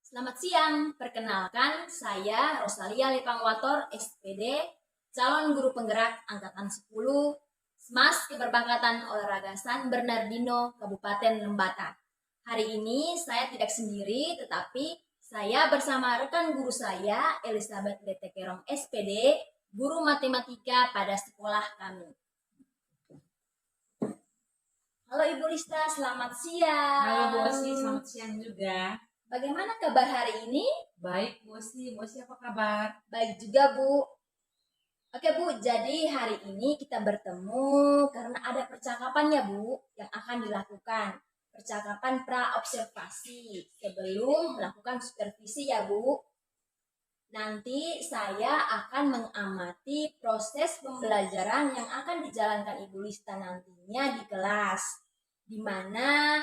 Selamat siang, perkenalkan saya Rosalia Lipangwator, SPD, calon guru penggerak Angkatan 10, SMAS Keberbankatan Olahraga San Bernardino, Kabupaten Lembata. Hari ini saya tidak sendiri, tetapi saya bersama rekan guru saya, Elizabeth Letekerong, SPD, guru matematika pada sekolah kami. Halo Ibu Lista, selamat siang. Halo Bu Osi, selamat siang juga. Bagaimana kabar hari ini? Baik Bu Osi apa kabar? Baik juga Bu. Oke Bu, jadi hari ini kita bertemu karena ada percakapan ya Bu yang akan dilakukan. Percakapan pra-observasi sebelum melakukan supervisi ya Bu. Nanti saya akan mengamati proses pembelajaran yang akan dijalankan Ibu Lista nantinya di kelas. Di mana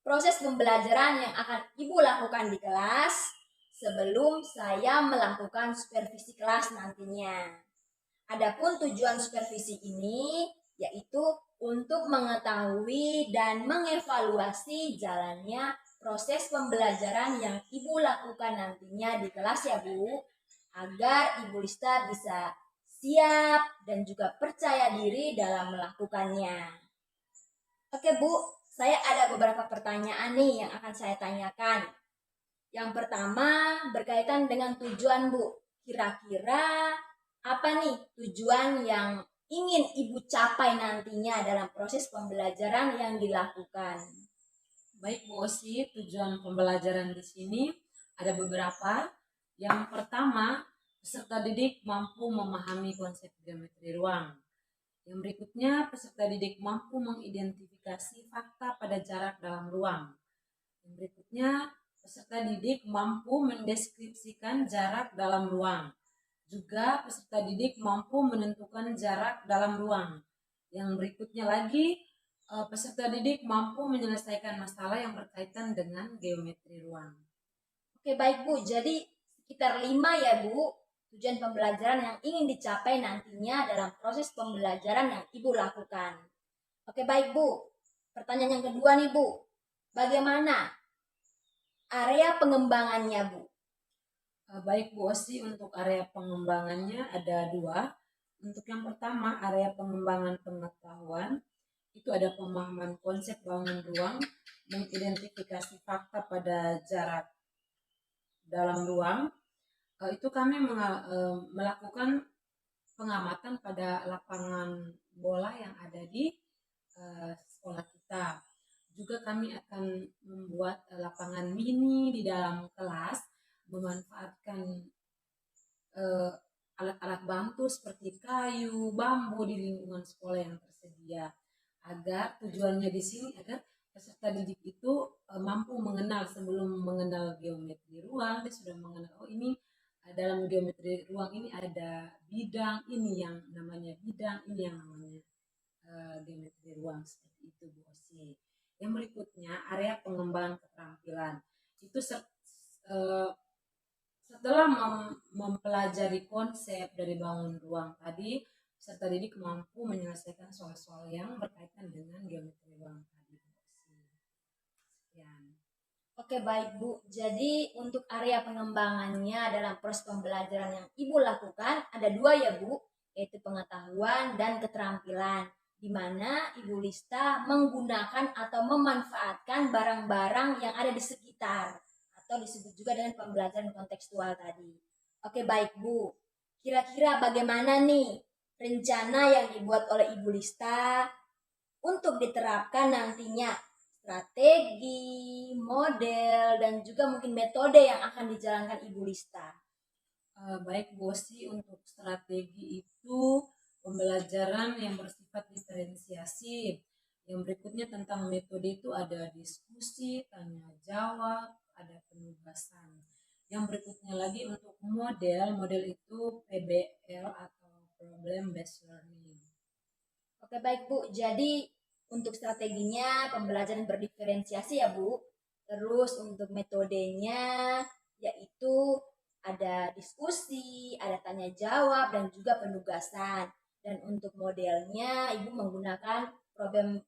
proses pembelajaran yang akan Ibu lakukan di kelas sebelum saya melakukan supervisi kelas nantinya. Adapun tujuan supervisi ini yaitu untuk mengetahui dan mengevaluasi jalannya proses pembelajaran yang Ibu lakukan nantinya di kelas ya Bu, agar Ibu Lista bisa siap dan juga percaya diri dalam melakukannya. Oke Bu, saya ada beberapa pertanyaan nih yang akan saya tanyakan. Yang pertama berkaitan dengan tujuan Bu. Kira-kira apa nih tujuan yang ingin Ibu capai nantinya dalam proses pembelajaran yang dilakukan? Baik Bu Osi, tujuan pembelajaran di sini ada beberapa. Yang pertama, peserta didik mampu memahami konsep geometri ruang. Yang berikutnya, peserta didik mampu mengidentifikasi fakta pada jarak dalam ruang. Yang berikutnya, peserta didik mampu mendeskripsikan jarak dalam ruang. Juga peserta didik mampu menentukan jarak dalam ruang. Yang berikutnya lagi, peserta didik mampu menyelesaikan masalah yang berkaitan dengan geometri ruang. Oke baik Bu, jadi sekitar 5 ya Bu tujuan pembelajaran yang ingin dicapai nantinya dalam proses pembelajaran yang Ibu lakukan. Oke baik Bu, pertanyaan yang kedua nih Bu, bagaimana area pengembangannya Bu? Baik Bu Osi, untuk area pengembangannya ada 2. Untuk yang pertama, area pengembangan pengetahuan, itu ada pemahaman konsep bangun ruang, mengidentifikasi fakta pada jarak dalam ruang. Itu kami melakukan pengamatan pada lapangan bola yang ada di sekolah kita. Juga kami akan membuat lapangan mini di dalam kelas, memanfaatkan alat-alat bantu seperti kayu, bambu di lingkungan sekolah yang tersedia. Agar tujuannya di sini agar peserta didik itu mampu mengenal, sebelum mengenal geometri ruang, dia sudah mengenal, oh ini dalam geometri ruang ini ada bidang, ini yang namanya bidang, ini yang namanya geometri ruang, seperti itu Bu Osi. Yang berikutnya, area pengembangan keterampilan. Itu setelah mempelajari konsep dari bangun ruang tadi, peserta didik mampu menyelesaikan soal-soal yang berkaitan dengan geometri ruang tadi. Sekian. Oke baik Bu, jadi untuk area pengembangannya dalam proses pembelajaran yang Ibu lakukan ada 2 ya Bu, yaitu pengetahuan dan keterampilan, di mana Ibu Lista menggunakan atau memanfaatkan barang-barang yang ada di sekitar, atau disebut juga dengan pembelajaran kontekstual tadi. Oke baik Bu, kira-kira bagaimana nih rencana yang dibuat oleh Ibu Lista untuk diterapkan nantinya, strategi, model, dan juga mungkin metode yang akan dijalankan Ibu Lista. Baik Bu Osi, untuk strategi itu pembelajaran yang bersifat diferensiasi. Yang berikutnya tentang metode itu ada diskusi, tanya jawab, ada penugasan. Yang berikutnya lagi untuk model itu PBL atau Problem Based Learning. Oke baik Bu, jadi untuk strateginya pembelajaran berdiferensiasi ya Bu. Terus untuk metodenya yaitu ada diskusi, ada tanya jawab, dan juga penugasan. Dan untuk modelnya Ibu menggunakan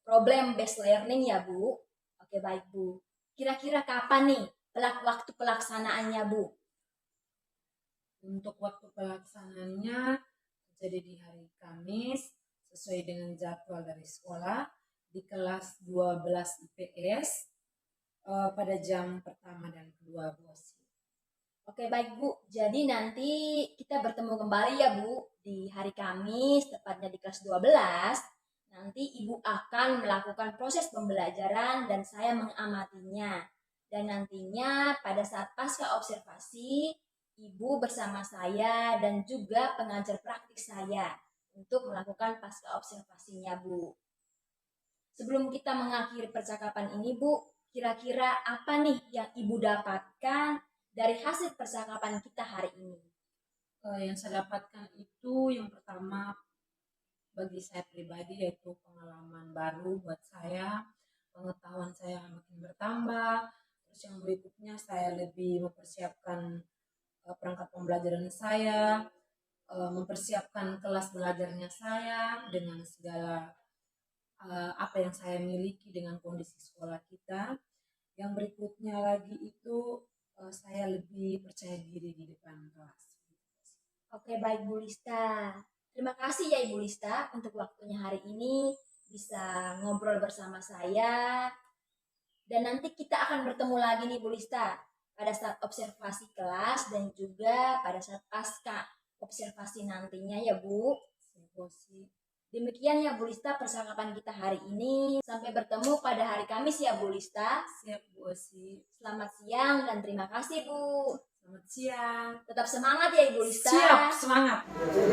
problem based learning ya Bu. Oke baik Bu. Kira-kira kapan nih waktu pelaksanaannya, Bu? Untuk waktu pelaksanaannya jadi di hari Kamis sesuai dengan jadwal dari sekolah di kelas 12 IPS pada jam pertama dan kedua, Bu Osi. Oke, baik Bu. Jadi nanti kita bertemu kembali ya Bu di hari Kamis, tepatnya di kelas 12. Nanti Ibu akan melakukan proses pembelajaran dan saya mengamatinya. Dan nantinya pada saat pasca observasi, Ibu bersama saya dan juga pengajar praktik saya untuk melakukan pasca observasinya, Bu. Sebelum kita mengakhiri percakapan ini, Bu, kira-kira apa nih yang Ibu dapatkan dari hasil percakapan kita hari ini? Yang saya dapatkan itu yang pertama bagi saya pribadi yaitu pengalaman baru buat saya, pengetahuan saya makin bertambah. Terus yang berikutnya saya lebih mempersiapkan perangkat pembelajaran saya, mempersiapkan kelas belajarnya saya dengan segala apa yang saya miliki dengan kondisi sekolah kita. Yang berikutnya lagi itu saya lebih percaya diri di depan kelas. Oke, baik Bu Lista. Terima kasih ya Ibu Lista untuk waktunya hari ini bisa ngobrol bersama saya. Dan nanti kita akan bertemu lagi nih Bu Lista pada saat observasi kelas dan juga pada saat pasca observasi nantinya ya Bu. Demikian ya Bu Lista percakapan kita hari ini. Sampai bertemu pada hari Kamis ya Bu Lista. Siap Bu Osi. Selamat siang dan terima kasih Bu. Selamat siang. Tetap semangat ya Ibu Lista. Siap, semangat.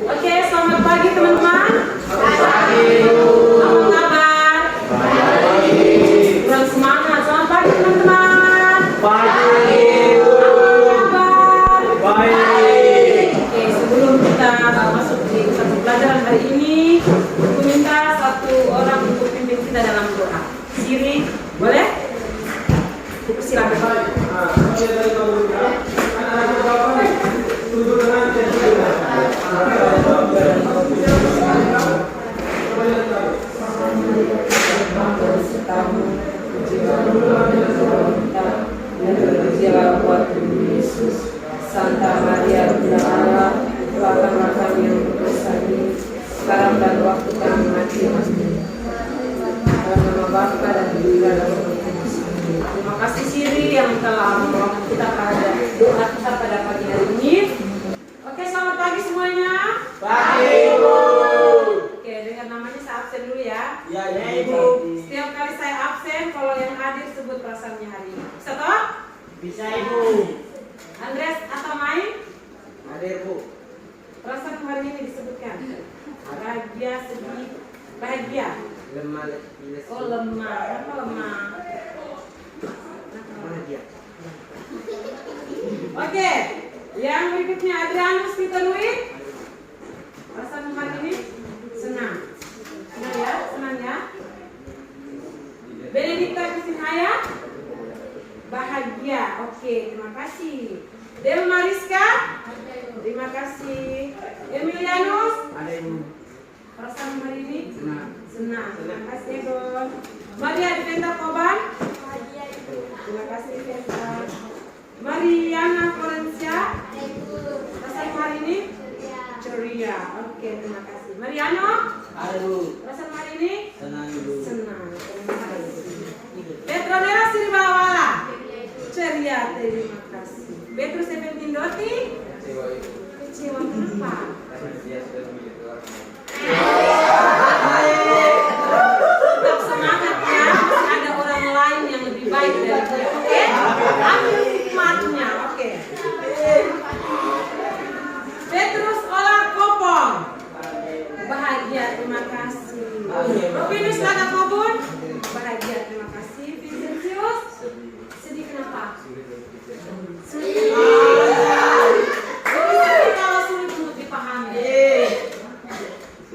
Oke, selamat pagi teman-teman. Pagi. Apa kabar? Baik. Kurang semangat. Selamat pagi teman-teman. Pagi. Apa kabar? Baik. Oke, sebelum kita masuk di satu pelajaran hari ini, aku minta satu orang untuk pimpin kita dalam doa. Siri, boleh? Silakan. Santa Maria Bunda Allah, doakanlah kami yang berdosa ini, sekarang dan waktu kami mati. Dalam nama Bapa dan Putra dan Roh Kudus. Terima kasih Siri yang telah membawa kita pada doa kita pada pagi hari ini. Oke, selamat pagi semuanya. Pagi, Ibu. Oke, dengan namanya saya absen dulu ya. Ya, Ibu. Setiap kali saya absen, kalau yang hadir sebut perasaannya hari ini. Bisa toh? Bisa, Ibu. Andres atau Mai? Hadir, Bu. Perasaan hari ini disebutkan. Bahagia, sedih, bahagia. Lemah, Oh lemah, kenapa lemah? bahagia. Oke, yang berikutnya Adrianus Tito Nui. Perasaan hari ini senang. Senang ya, senang ya. Benedikta Kusinaya. Bahagia. Oke, terima kasih. Del Mariska. Terima kasih. Emilianus. Ada, Ibu. Perasaan hari ini Senang. senang. Terima kasih, Don. Maria Diventa Koban. Terima kasih, Diventa. Mariana Florencia. Perasaan hari ini ceria. Oke, terima kasih. Mariano. Ada, Bu. Perasaan hari ini Senang, Ibu. senang. Terima kasih. Petronella Siribawala. Ceria, terima kasih. Petrus Eventin Doti. Kecewa, Ibu. Kecewa kenapa? Karena dia sudah menjadi orang. Tetap semangat ya, masih ada orang lain yang lebih baik dari dia, oke? Ambil hikmatnya, oke? Petrus Olah Kopong. Bahagia, terima kasih. Rufinus Laga Kobun. Bahagia, terima kasih. Vincentius. Sedih kenapa? Sedih. Kalau sulit untuk dipahami.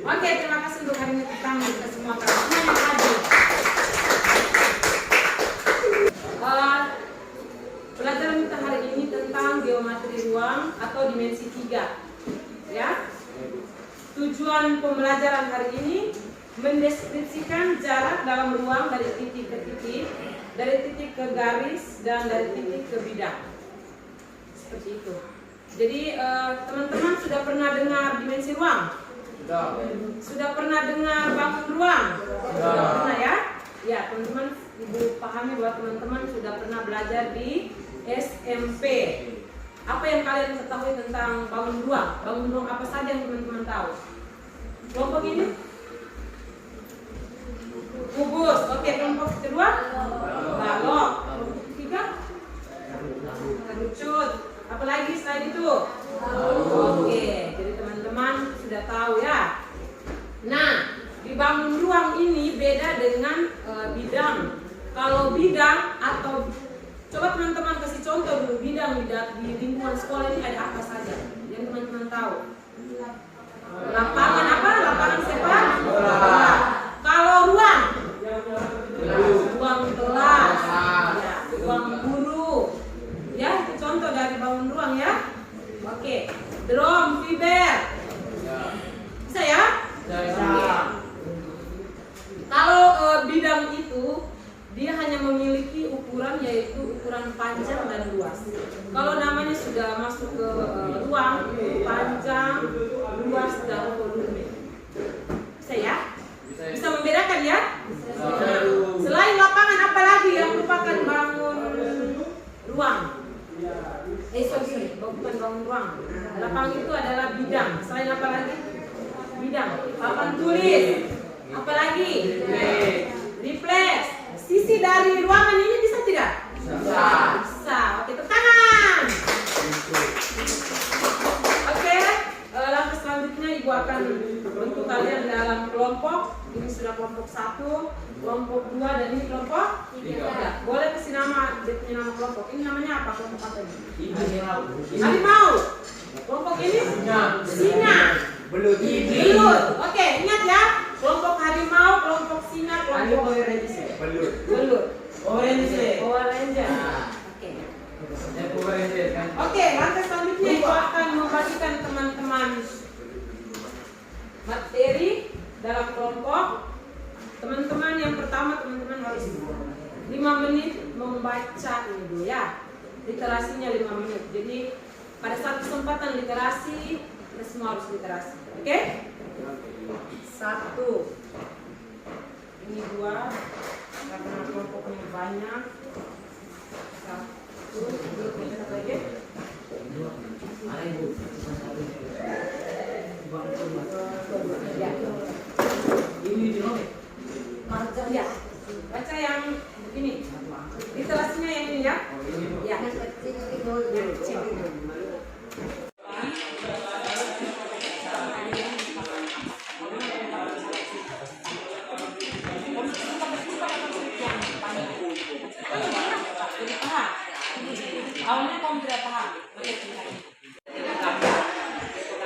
Oke, terima kasih untuk hari ini kita semua yang hadir. Pelajaran kita hari ini tentang geometri ruang atau dimensi 3. Ya. Tujuan pembelajaran hari ini mendeskripsikan jarak dalam ruang dari titik ke titik, dari titik ke garis dan dari titik ke bidang. Seperti itu. Jadi teman-teman sudah pernah dengar dimensi ruang? Sudah pernah dengar bangun ruang? Sudah pernah ya? Ya, teman-teman, Ibu pahami bahwa teman-teman sudah pernah belajar di SMP. Apa yang kalian ketahui tentang bangun ruang? Bangun ruang apa saja yang teman-teman tahu? Kelompok ini? Kubus. Oke, kelompok kedua? Balok. Kelompok ketiga? Kerucut. Apalagi selain itu? Oke, jadi teman-teman sudah tahu ya. Nah, di bangun ruang ini beda dengan bidang. Kalau bidang atau coba teman-teman kasih contoh dulu bidang di lingkungan sekolah ini ada apa saja yang teman-teman tahu? Lapangan apa? Lapangan sepak bola. Kalau ruang? Ruang kelas, ya, ruang guru. Ya, itu contoh dari bangun ruang ya. Oke, drum, fiber. Bisa ya? Oke. Kalau bidang itu dia hanya memiliki ukuran yaitu ukuran panjang dan luas. Kalau namanya sudah masuk ke ruang, panjang, luas dan volume. Bisa ya? Bisa membedakan ya? Nah, selain lapangan apa lagi yang merupakan bangun ruang? Sorry, bukan bangun ruang. Lapangan itu adalah bidang. Selain apa lagi? Bidang. Papan tulis. Apa lagi? Reflex. Sisi dari ruangan ini bisa tidak? Bisa. Oke, tepuk tangan. Oke, langkah selanjutnya Ibu akan bentuk kalian dalam kelompok. Ini sudah kelompok 1, kelompok 2, dan ini kelompok 3. Boleh kasih nama, dia punya nama kelompok. Ini namanya apa? Kelompok apa ini? Harimau. Kelompok ini? Singa. Belut. Oke, ingat ya. Kelompok harimau, kelompok singa, kelompok belut. Orange. Oke, langkah selanjutnya Ibu akan membagikan teman-teman materi dalam kelompok. Teman-teman yang pertama, teman-teman harus 5 menit membaca ini dulu ya. Literasinya 5 menit. Jadi pada saat kesempatan literasi, kita semua harus literasi. Oke? 1. Ini 2. Karena kelompoknya banyak. 1. Satu lagi. Ya. Baca yang begini. Literasinya yang ini ya. Ya. Yang kecil. Awalnya kamu tidak paham.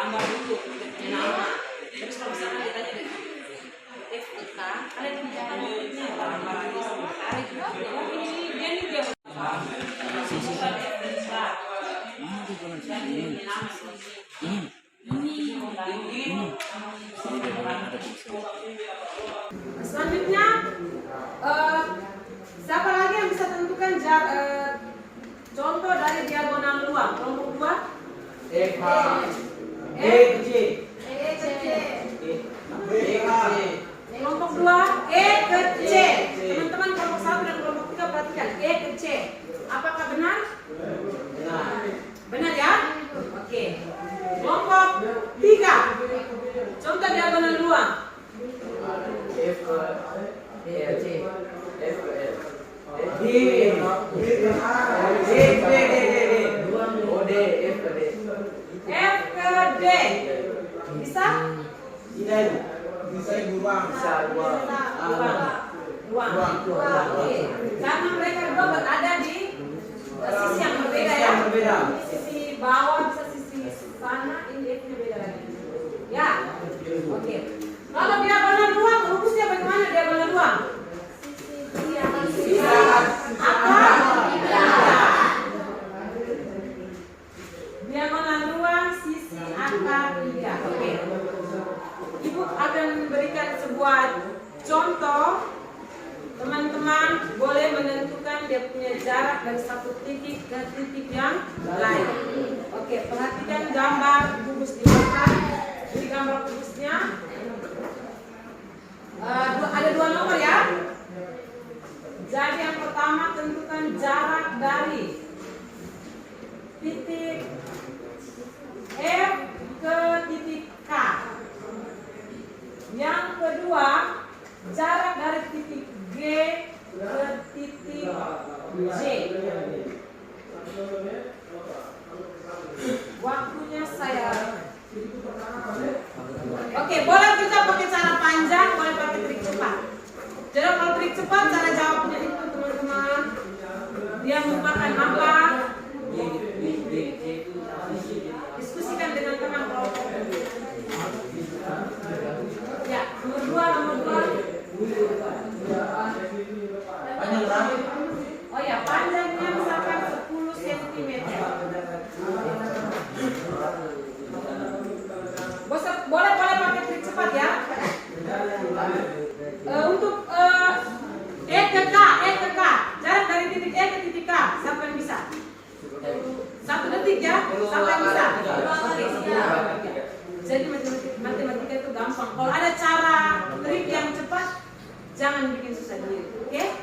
Gambar dulu, nama. Terus kalau misalnya ditanya deh, F ke K, kalian menjawab ini gambar ini. Tarik ini dia nih dia. Selanjutnya, siapa lagi yang bisa tentukan contoh dari diagonal ruang? Kelompok 2? Kelompok 2 E ke C. Teman-teman kelompok 1 dan kelompok 3 perhatikan E ke C. Apakah benar? Benar ya? Oke. Kelompok 3. Contoh diagonal ruang. F ke C. F ke L. D. F ke D. F ke D. Bisa? Bisa ruang. Oke. Karena mereka dua berada di sisi yang berbeda ya. Ini sisi bawah, bisa sisi sana, ini F-nya beda lagi. Ya. Oke. Kalau diagonal ruang, rumusnya bagaimana diagonal ruang? Sisi apa? Diagonal ruang sisi akar 3. Oke. Ibu akan memberikan sebuah contoh. Teman-teman boleh menentukan dia punya jarak dari satu titik ke titik yang lain. Oke, perhatikan gambar kubus di belakang. Jadi gambar kubusnya ada 2 nomor ya. Jadi yang pertama tentukan jarak dari titik F ke titik K. Yang kedua, jarak dari titik G ke titik J. Waktunya saya. Oke, boleh kita pakai cara panjang, boleh pakai trik cepat. Jadi kalau trik cepat, cara jawabnya itu teman-teman, dia merupakan apa? Diskusikan dengan teman kelompok. Ya, nomor 2. Panjang berapa? Oh ya, panjangnya misalkan 10 cm. Boleh pakai trik cepat ya. Untuk E ke K. Jarak dari titik E ke titik K. Siapa yang bisa? 1 detik ya. Siapa yang bisa? Oke, jadi matematika itu gampang. Kalau ada cara trik yang cepat, jangan bikin susah diri. Oke?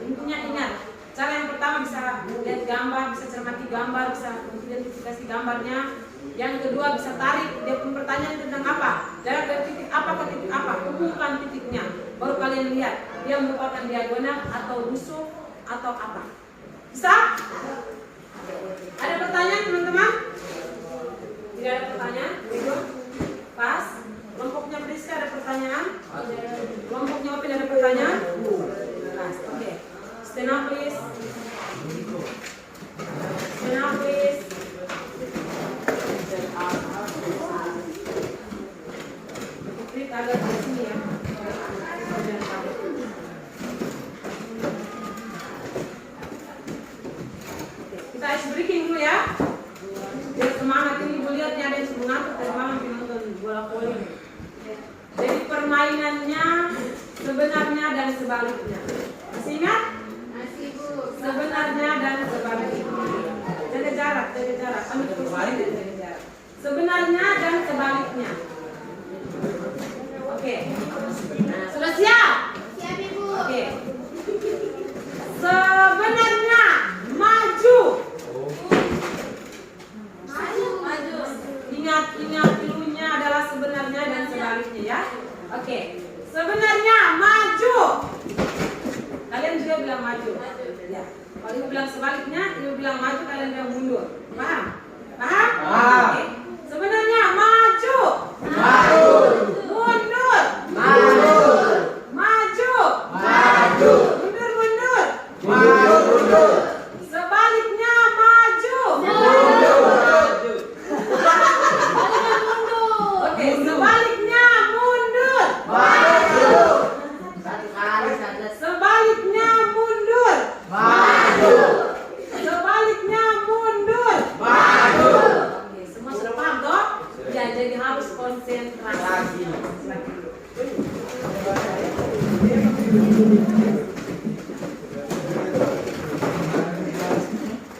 Intinya ingat. Cara yang pertama bisa lihat gambar, bisa cermati gambar, bisa identifikasi gambarnya. Yang kedua bisa tarik, dia pun pertanyaan tentang apa? Jarak dari titik apa ke titik apa? Hubungkan titiknya. Baru kalian lihat dia merupakan diagonal atau busuk atau apa. Bisa? Ada pertanyaan teman-teman? Tidak ada pertanyaan? Begitu? Pas? Kelompoknya Priska ada pertanyaan? Kelompoknya Opin ada pertanyaan? Pas, oke. Stand up please. Stand up please. Klik agak di sini ya. Kita ice breaking dulu ya. Biar semangat ini ibu lihat nih ada yang sebelum ngantuk dari malam nonton bola voli. Jadi permainannya sebenarnya dan sebaliknya. Masih ingat? Masih Bu. Sebenarnya dan sebaliknya. Jaga jarak. Ambil kursi dan jaga jarak. Sebenarnya dan sebaliknya. Oke. Sudah siap? Siap Ibu. Oke. Sebenarnya maju. Maju. Ingat dulunya adalah sebenarnya dan sebaliknya ya. Oke. Sebenarnya maju. Kalian juga bilang maju. Ya. Kalau ibu bilang sebaliknya, ibu bilang maju, kalian bilang mundur. Paham? Paham? Oke. Sebenarnya maju. Maju. Mundur. Maju. Maju. Maju. Mundur. Maju. Sebaliknya maju. Oke, sebaliknya mundur. Maju. Sebaliknya mundur. Maju. Sebaliknya mundur. Maju. Oke, semua sudah paham toh? Ya, jadi harus konsentrasi.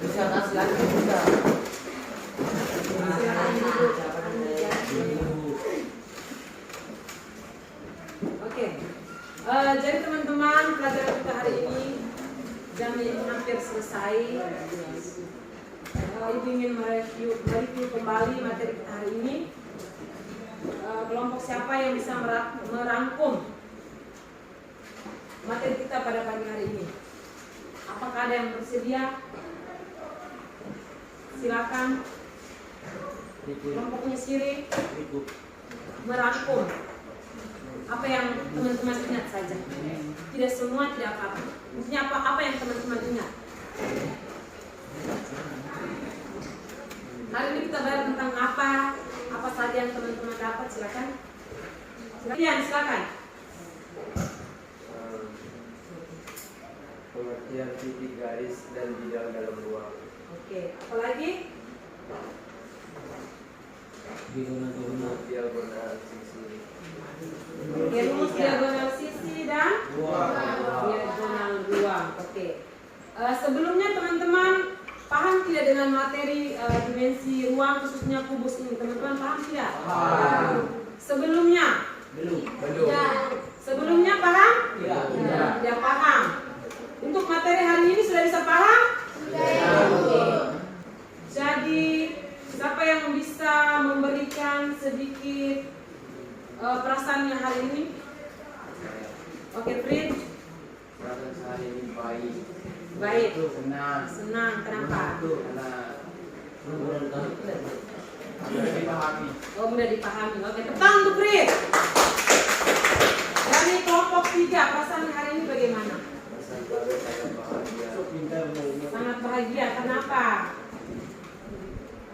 Bisa kasih lagi bisa. Oke, jadi teman-teman pelajaran kita hari ini jamnya ini hampir selesai. Ibu ingin mereview kembali materi kita hari ini. Kelompok siapa yang bisa merangkum materi kita pada pagi hari ini? Apakah ada yang bersedia? Silakan. Kelompoknya sendiri merangkum apa yang teman-teman ingat saja. Tidak semua, tidak apa-apa. Maksudnya apa yang teman-teman ingat. Hari ini kita belajar tentang apa saja yang teman-teman dapat. Silakan. Silakan. Pengertian titik garis dan bidang dalam ruang. Oke, apalagi? Diagonal sisi. Rumus diagonal sisi dan Ruang. diagonal ruang. Oke. Sebelumnya teman-teman paham tidak dengan materi dimensi ruang khususnya kubus ini? Teman-teman paham tidak? Sebelumnya? Belum. Sebelumnya paham? Tidak. Tidak paham. Untuk materi hari ini sudah bisa paham? Oke. Jadi siapa yang bisa memberikan sedikit perasaannya hari ini? Oke, Frit. Perasaan saya ini baik. Baik. Senang. Senang. Kenapa? Karena dipahami. Oh, mudah dipahami. Oke, tepuk tangan untuk Frit. Dari kelompok 3, perasaan hari ini bagaimana? Perasaan saya sangat bahagia. Sangat bahagia. Kenapa?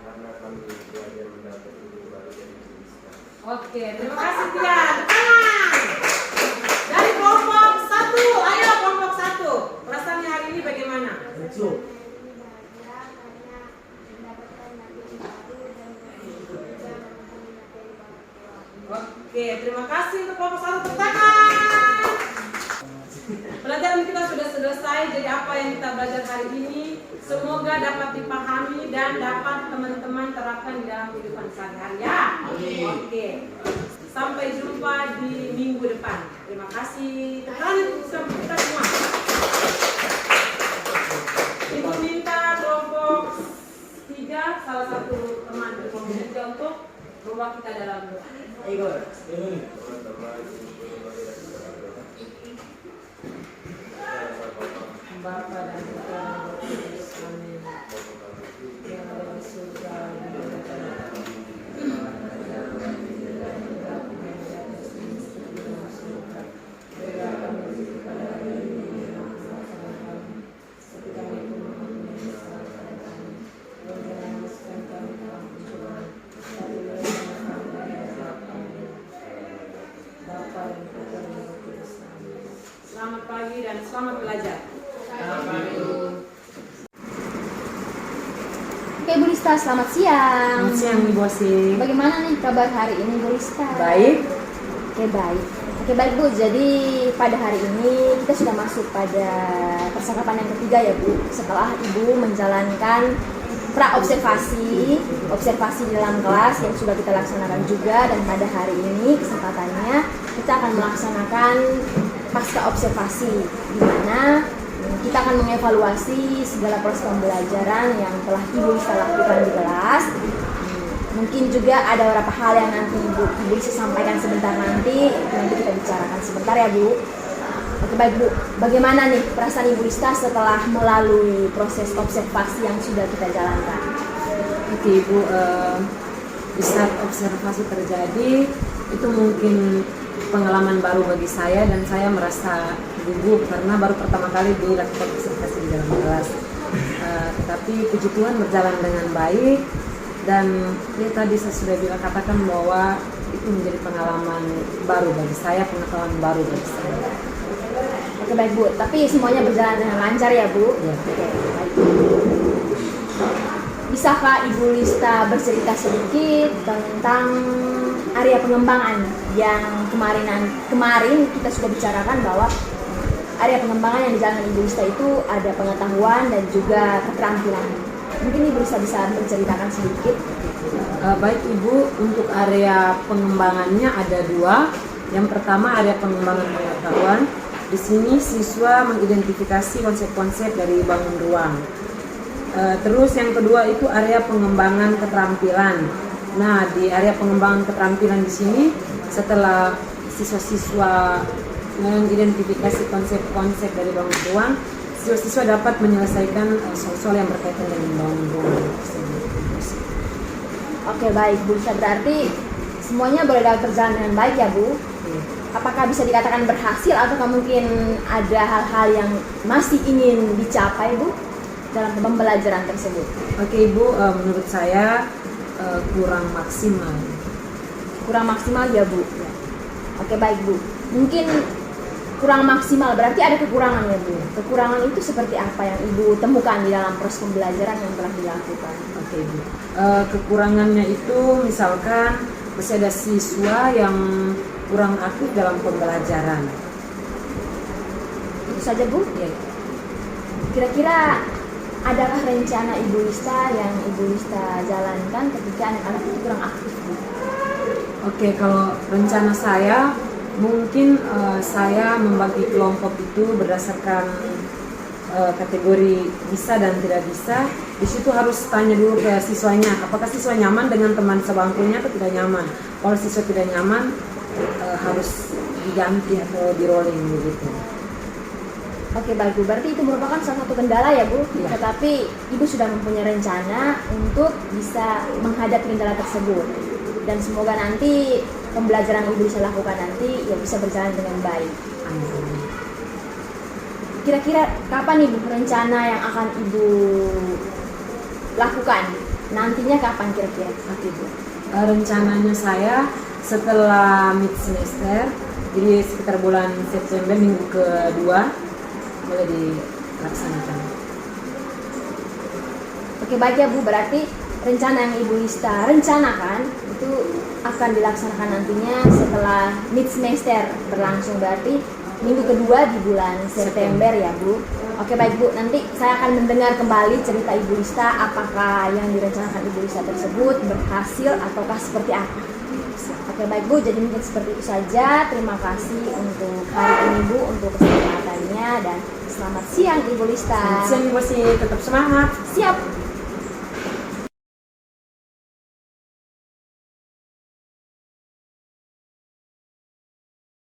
Karena kami belajar mendapat ilmu baru dari Kristen. Oke, terima kasih Tian. Tangan. Dari kelompok 1, ayo kelompok 1. Perasaannya hari ini bagaimana? Oke, terima kasih untuk kelompok 1. Tepuk tangan. Pelajaran kita sudah selesai. Jadi apa yang kita belajar hari ini semoga dapat dipahami dan dapat teman-teman terapkan di dalam kehidupan sehari-hari ya. Oke. Sampai jumpa di minggu depan. Terima kasih. Tepuk tangan untuk kita semua. Ibu minta kelompok 3 salah satu teman dari kelompok 3 untuk membawa kita dalam doa. Teman-teman, Bapa dan Putra dan Roh Kudus. Amin. Yang ada di surga, selamat pagi dan selamat belajar. Oke Bu Lista, selamat siang. Selamat siang Ibu Asih. Bagaimana nih kabar hari ini Bu Lista? Baik. Oke baik Bu, jadi pada hari ini kita sudah masuk pada percakapan yang ketiga ya Bu. Setelah Ibu menjalankan observasi di dalam kelas yang sudah kita laksanakan juga, dan pada hari ini kesempatannya kita akan melaksanakan pasca observasi, di mana kita akan mengevaluasi segala proses pembelajaran yang telah Ibu bisa lakukan di kelas. Mungkin juga ada beberapa hal yang nanti Ibu bisa sampaikan sebentar nanti kita bicarakan sebentar ya Bu. Oke baik Bu, bagaimana nih perasaan Ibu Lista setelah melalui proses observasi yang sudah kita jalankan? Oke Ibu, di saat observasi terjadi itu mungkin pengalaman baru bagi saya dan saya merasa gugup karena baru pertama kali dilakukan observasi di dalam kelas. Tetapi puji Tuhan berjalan dengan baik, dan ya tadi saya sudah katakan bahwa itu menjadi pengalaman baru bagi saya, pengetahuan baru bagi saya. Oke baik Bu, tapi semuanya berjalan dengan lancar ya Bu? Ya. Oke baik. Bisakah Ibu Lista bercerita sedikit tentang area pengembangan yang kemarin kita sudah bicarakan, bahwa area pengembangan yang dijalankan Ibu Lista itu ada pengetahuan dan juga keterampilan. Mungkin Ibu Lista bisa menceritakan sedikit. Baik Ibu, untuk area pengembangannya ada 2. Yang pertama area pengembangan pengetahuan. Di sini siswa mengidentifikasi konsep-konsep dari bangun ruang. Terus yang kedua itu area pengembangan keterampilan. Nah, di area pengembangan keterampilan di sini setelah siswa-siswa mengidentifikasi konsep-konsep dari bangun ruang, siswa-siswa dapat menyelesaikan soal-soal yang berkaitan dengan bangun ruang. Oke baik Bu Lista, berarti semuanya boleh berjalan dengan baik ya Bu? Apakah bisa dikatakan berhasil atau mungkin ada hal-hal yang masih ingin dicapai Bu dalam pembelajaran tersebut? Oke Ibu, menurut saya kurang maksimal. Kurang maksimal ya Bu? Ya. Oke baik Bu, mungkin kurang maksimal berarti ada kekurangan ya Bu? Kekurangan itu seperti apa yang Ibu temukan di dalam proses pembelajaran yang telah dilakukan? Oke Ibu, kekurangannya itu misalkan masih ada siswa yang kurang aktif dalam pembelajaran. Itu saja Bu? Ya. Oke Kira-kira adakah rencana Ibu Lista yang Ibu Lista jalankan ketika anak-anak itu kurang aktif, Bu? Oke, kalau rencana saya mungkin saya membagi kelompok itu berdasarkan kategori bisa dan tidak bisa. Di situ harus tanya dulu ke siswanya, apakah siswa nyaman dengan teman sebangkunya atau tidak nyaman. Kalau siswa tidak nyaman, harus diganti atau di rolling begitu. Oke baik Bu, berarti itu merupakan salah satu kendala ya Bu. Iya. Tetapi Ibu sudah mempunyai rencana untuk bisa menghadapi kendala tersebut. Dan semoga nanti pembelajaran yang Ibu bisa lakukan nanti ya bisa berjalan dengan baik. Amin. Kira-kira kapan Ibu rencana yang akan Ibu lakukan? Nantinya kapan kira-kira? Oke, Bu. Rencananya saya setelah mid semester, jadi sekitar bulan September minggu kedua boleh dilaksanakan. Oke baik ya Bu, berarti rencana yang Ibu Lista rencanakan itu akan dilaksanakan nantinya setelah mid semester berlangsung, berarti minggu kedua di bulan September ya Bu. Oke baik Bu, nanti saya akan mendengar kembali cerita Ibu Lista, apakah yang direncanakan Ibu Lista tersebut berhasil ataukah seperti apa. Oke baik Bu, jadi mungkin seperti itu saja. Terima kasih untuk hari ini Bu, untuk kesempatannya, dan selamat siang Ibu Lista. Siang, masih tetap semangat. Siap.